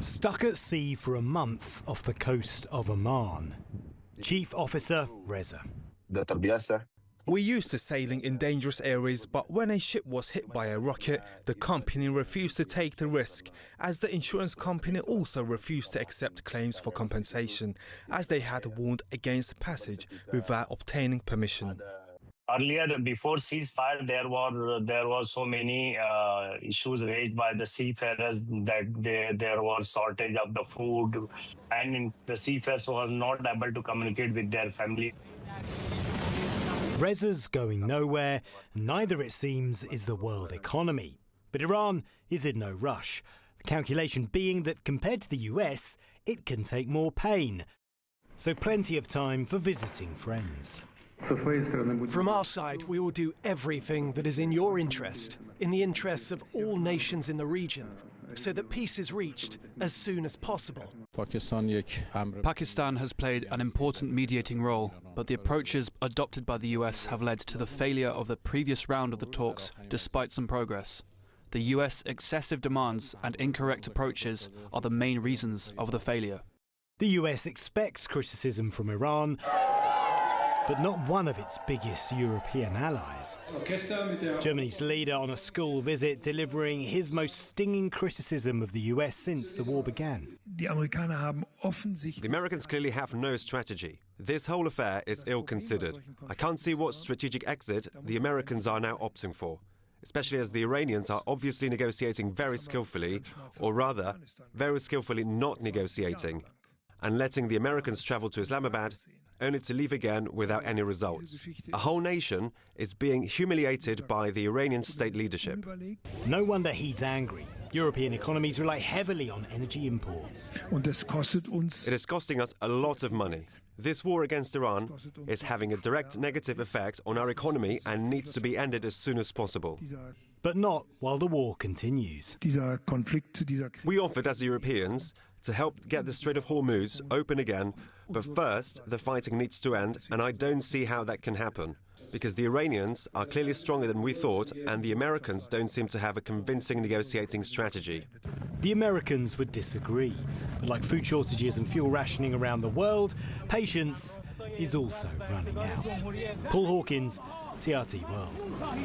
Stuck at sea for a month off the coast of Oman. Chief Officer Reza. We're used to sailing in dangerous areas, but when a ship was hit by a rocket, the company refused to take the risk, as the insurance company also refused to accept claims for compensation, as they had warned against passage without obtaining permission. Earlier, before ceasefire, there was so many issues raised by the seafarers that there was shortage of the food, and the seafarers was not able to communicate with their family. Reza's going nowhere, and neither, it seems, is the world economy. But Iran is in no rush. The calculation being that compared to the US, it can take more pain. So plenty of time for visiting friends. From our side, we will do everything that is in your interest, in the interests of all nations in the region, so that peace is reached as soon as possible. Pakistan has played an important mediating role, but the approaches adopted by the US have led to the failure of the previous round of the talks, despite some progress. The US excessive demands and incorrect approaches are the main reasons of the failure. The US expects criticism from Iran, but not one of its biggest European allies. Germany's leader on a school visit, delivering his most stinging criticism of the US since the war began. The Americans clearly have no strategy. This whole affair is ill-considered. I can't see what strategic exit the Americans are now opting for, especially as the Iranians are obviously negotiating very skillfully, or rather, very skillfully not negotiating, and letting the Americans travel to Islamabad only to leave again without any results. A whole nation is being humiliated by the Iranian state leadership. No wonder he's angry. European economies rely heavily on energy imports. It is costing us a lot of money. This war against Iran is having a direct negative effect on our economy and needs to be ended as soon as possible. But not while the war continues. We offered as Europeans to help get the Strait of Hormuz open again, but first the fighting needs to end, and I don't see how that can happen, because the Iranians are clearly stronger than we thought, and the Americans don't seem to have a convincing negotiating strategy. The Americans would disagree, but like food shortages and fuel rationing around the world, patience is also running out. Paul Hawkins, TRT World.